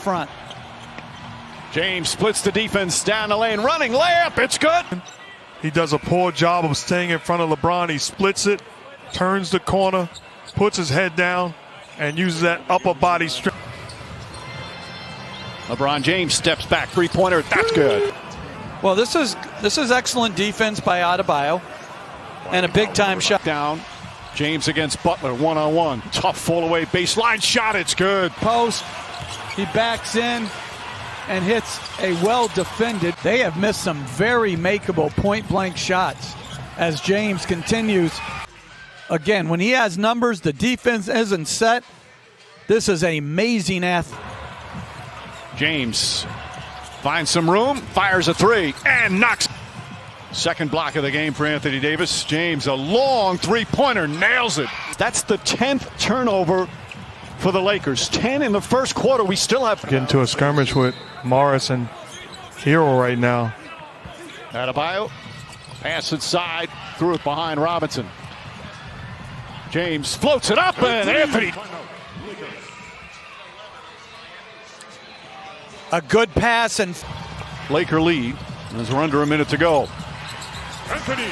front. James splits the defense down the lane, running layup, it's good. He does a poor job of staying in front of LeBron. He splits it, turns the corner, puts his head down, and uses that upper body strength. LeBron James steps back, three-pointer, that's good. Well, this is excellent defense by Adebayo, and a big-time shot. Down, James against Butler, one-on-one. Tough fall-away baseline shot, it's good. Post, he backs in and hits a well-defended. They have missed some very makeable point-blank shots as James continues. Again, when he has numbers, the defense isn't set. This is an amazing athlete. James finds some room, fires a three, and knocks. Second block of the game for Anthony Davis. James, a long three-pointer, nails it. That's the 10th turnover for the Lakers. 10 in the first quarter. We still have. Get into a skirmish with Morris and Hero right now. Adebayo, pass inside, threw it behind Robinson. James floats it up, and Anthony. A good pass and Laker lead as we're under a minute to go. Anthony.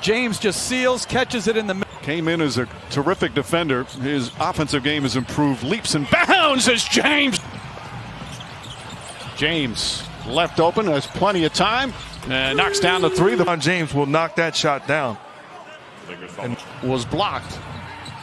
James just seals, catches it in the middle. Came in as a terrific defender. His offensive game has improved. Leaps and bounds as James. James left open, has plenty of time, and knocks down the three. James will knock that shot down. And was blocked.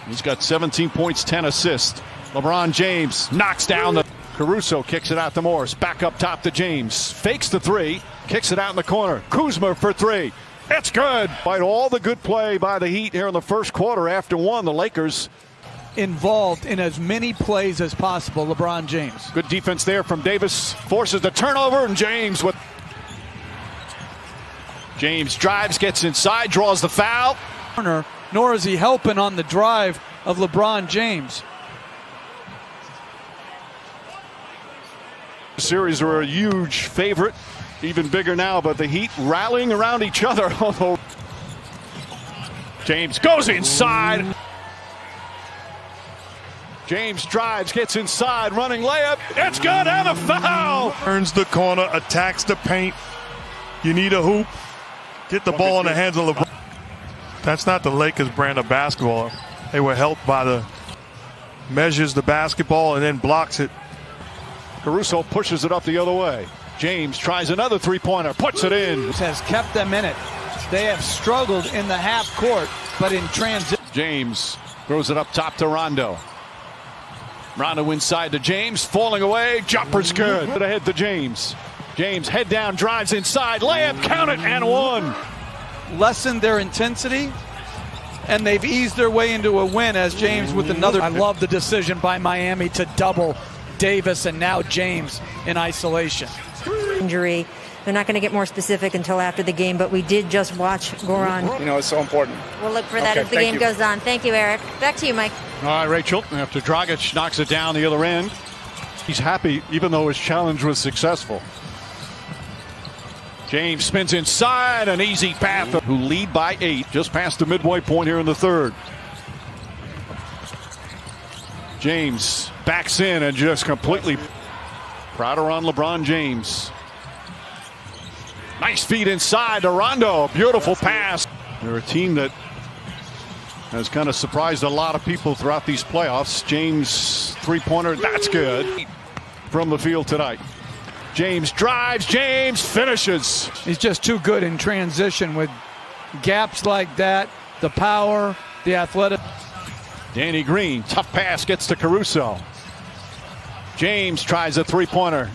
He's got 17 points, 10 assists. LeBron James knocks down the. Caruso kicks it out to Morris. Back up top to James. Fakes the three. Kicks it out in the corner. Kuzma for three. It's good. Despite all the good play by the Heat here in the first quarter, after one, the Lakers involved in as many plays as possible. LeBron James. Good defense there from Davis. Forces the turnover, and James with. James drives, gets inside, draws the foul. Nor is he helping on the drive of LeBron James. The series are a huge favorite, even bigger now, but the Heat rallying around each other. James goes inside. James drives, gets inside, running layup. It's good, and a foul. Turns the corner, attacks the paint. You need a hoop. Get the ball in the hands of LeBron. That's not the Lakers brand of basketball. They were helped by the measures the basketball and then blocks it. Caruso pushes it up the other way. James tries another three-pointer, puts it in. Has kept them in it. They have struggled in the half court, but in transition. James throws it up top to Rondo. Rondo inside to James, falling away, jumper's good. Ahead to James. James head down, drives inside, layup, count it, and one. Lessened their intensity, and they've eased their way into a win as James with another. I love the decision by Miami to double Davis and now James in isolation. Injury. They're not going to get more specific until after the game, but we did just watch Goran. You know, it's so important. We'll look for that as the game goes on. Thank you, Eric. Back to you, Mike. All right, Rachel, after Dragic knocks it down the other end, he's happy even though his challenge was successful. James spins inside, an easy path. Who lead by 8, just past the midway point here in the third. James backs in and just completely. Crowder on LeBron James. Nice feed inside to Rondo. Beautiful pass. They're a team that has kind of surprised a lot of people throughout these playoffs. James three-pointer, that's good. From the field tonight. James drives, James finishes. He's just too good in transition with gaps like that, the power, the athletic. Danny Green, tough pass, gets to Caruso. James tries a three-pointer.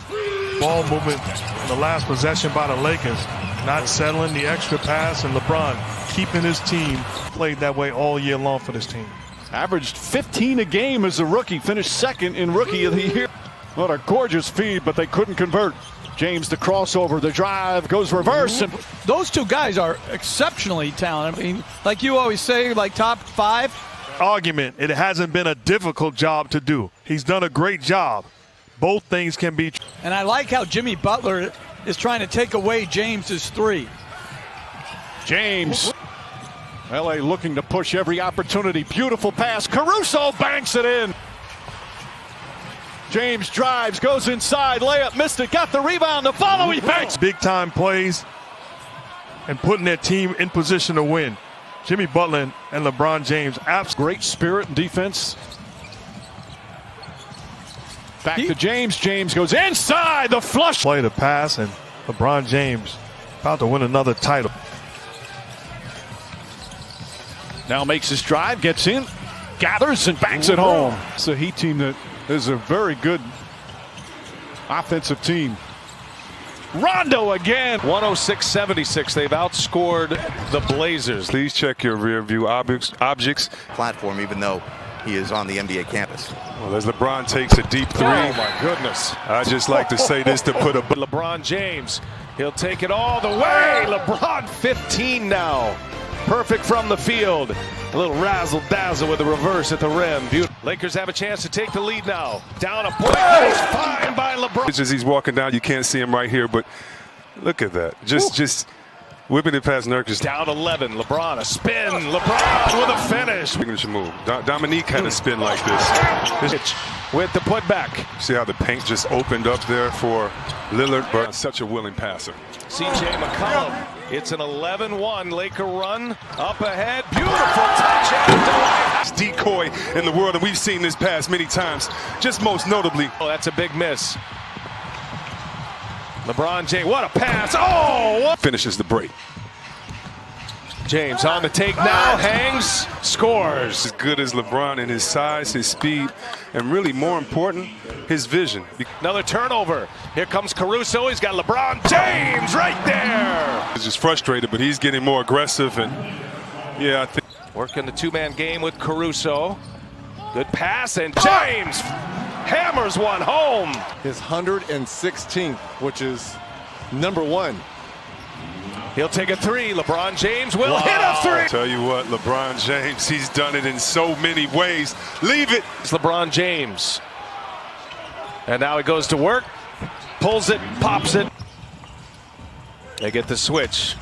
Ball movement in the last possession by the Lakers. Not settling the extra pass, and LeBron keeping his team. Played that way all year long for this team. Averaged 15 a game as a rookie. Finished second in Rookie of the Year. What a gorgeous feed, but they couldn't convert. James, the crossover, the drive, goes reverse. And those two guys are exceptionally talented. I mean, like you always say, like top 5. Argument, it hasn't been a difficult job to do. He's done a great job. Both things can be. And I like how Jimmy Butler is trying to take away James's three. James. LA looking to push every opportunity. Beautiful pass. Caruso banks it in. James drives, goes inside, layup, missed it, got the rebound, the follow, he fakes. Big time plays and putting their team in position to win. Jimmy Butler and LeBron James, Great spirit and defense. Back to James. James goes inside, the flush. play the pass, and LeBron James about to win another title. Now makes his drive, gets in, gathers, and backs it home. It's a Heat team that is a very good offensive team. Rondo again. 106-76. They've outscored the Blazers. Please check your rear view objects. Platform, even though he is on the NBA campus. Well, as LeBron takes a deep three. Oh my goodness. I just like to say this to put a LeBron James, he'll take it all the way. LeBron 15 now. Perfect from the field. A little razzle dazzle with the reverse at the rim. Beautiful. Lakers have a chance to take the lead now. Down a point. It's fine by LeBron. as he's walking down, you can't see him right here, but look at that. Just whipping it past Nurkic. Down 11. LeBron a spin. LeBron with a finish. Signature move. Dominique had a spin like this. With the putback. See how the paint just opened up there for Lillard, but such a willing passer. C.J. McCollum. It's an 11-1 Laker run. Up ahead. Beautiful touch and It's decoy in the world, and we've seen this pass many times. Just most notably. oh, that's a big miss. LeBron James. What a pass. Oh! What? Finishes the break. James on the take now. Hangs. Scores. As good as LeBron in his size, his speed, and really more important, his vision. Another turnover. Here comes Caruso. He's got LeBron James right there. He's just frustrated, but he's getting more aggressive, and yeah, I think. Working the two-man game with Caruso. Good pass, and James hammers one home. His 116th, which is #1. He'll take a three. LeBron James will hit a three. Tell you what, LeBron James, he's done it in so many ways. Leave it. It's LeBron James. And now he goes to work. Pulls it, pops it. They get the switch.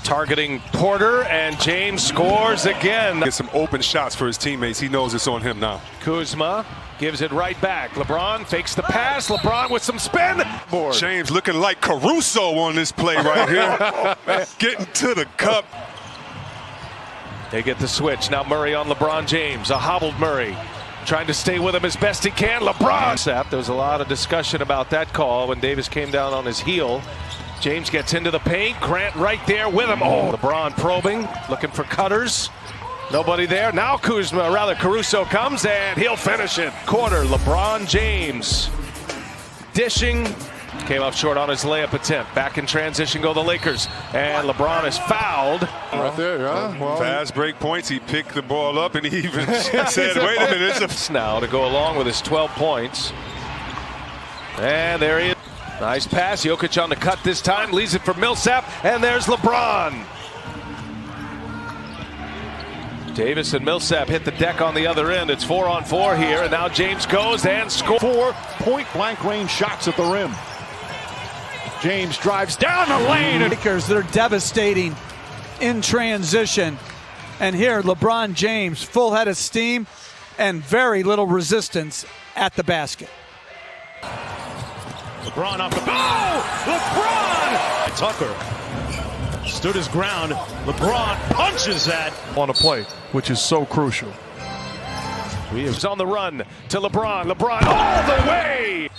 Targeting Porter, and James scores again. Get some open shots for his teammates. He knows it's on him now. Kuzma gives it right back. LeBron fakes the pass. LeBron with some spin. Board. James looking like Caruso on this play right here. Getting to the cup. They get the switch. Now Murray on LeBron James. A hobbled Murray. Trying to stay with him as best he can. LeBron. There was a lot of discussion about that call when Davis came down on his heel. James gets into the paint. Grant right there with him. Oh, LeBron probing, looking for cutters. Nobody there. Now Caruso comes, and he'll finish it. Quarter, LeBron James dishing. Came up short on his layup attempt. Back in transition go the Lakers. And LeBron is fouled. Right there, yeah. Well, Fast break points. He picked the ball up, and he even said, wait a minute. It's a now to go along with his 12 points. And there he is. Nice pass. Jokic on the cut this time. Leaves it for Millsap. And there's LeBron. Davis and Millsap hit the deck on the other end. It's 4-on-4 here. And now James goes and scores. 4 point-blank range shots at the rim. James drives down the lane. Lakers, they're devastating in transition. And here, LeBron James, full head of steam and very little resistance at the basket. LeBron off the LeBron! Tucker stood his ground. LeBron punches that. On a play, which is so crucial. He's on the run to LeBron. LeBron all the way.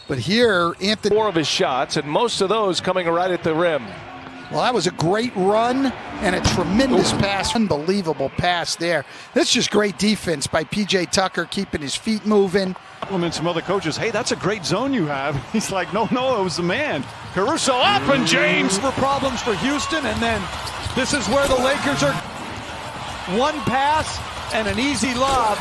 But here, Anthony. 4 of his shots, and most of those coming right at the rim. Well, that was a great run and a tremendous pass. Unbelievable pass there. That's just great defense by P.J. Tucker, keeping his feet moving. Compliments some other coaches. Hey, that's a great zone you have. He's like, no, it was the man. Caruso up, and James. For problems for Houston, and then this is where the Lakers are. One pass and an easy lob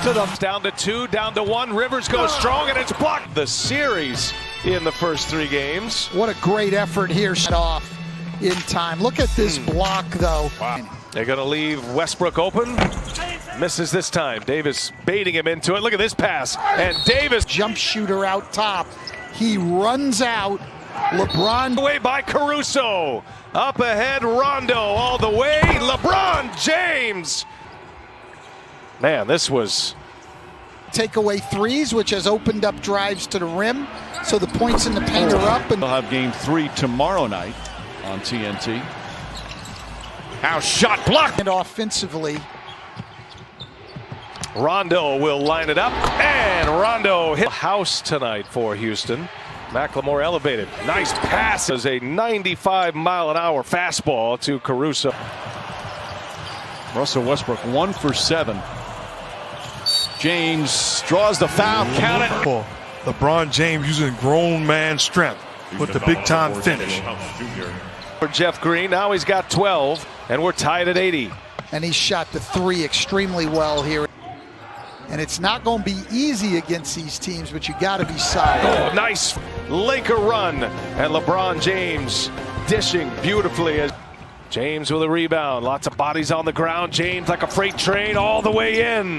to the. Down to 2, down to 1. Rivers goes strong, and it's blocked. The series in the first 3 games. What a great effort here. Shut off in time. Look at this block, though. Wow. They're going to leave Westbrook open. Misses this time. Davis baiting him into it. Look at this pass. And Davis. Jump shooter out top. He runs out. LeBron. Away by Caruso. Up ahead, Rondo all the way. LeBron James. Man, this was takeaway threes, which has opened up drives to the rim. So the points in the paint are up. And They'll have game 3 tomorrow night on TNT. Now shot blocked. and offensively, Rondo will line it up, and Rondo hit house tonight for Houston. McLemore elevated. Nice pass as a 95-mile-an-hour fastball to Caruso. Russell Westbrook 1 for 7. James draws the foul. Count it. Oh, LeBron James using grown man strength with the big time finish. For Jeff Green, now he's got 12, and we're tied at 80. and he shot the three extremely well here. And it's not going to be easy against these teams, but you got to be solid. Oh, nice Laker run, and LeBron James dishing beautifully. As James with a rebound, lots of bodies on the ground. James like a freight train all the way in.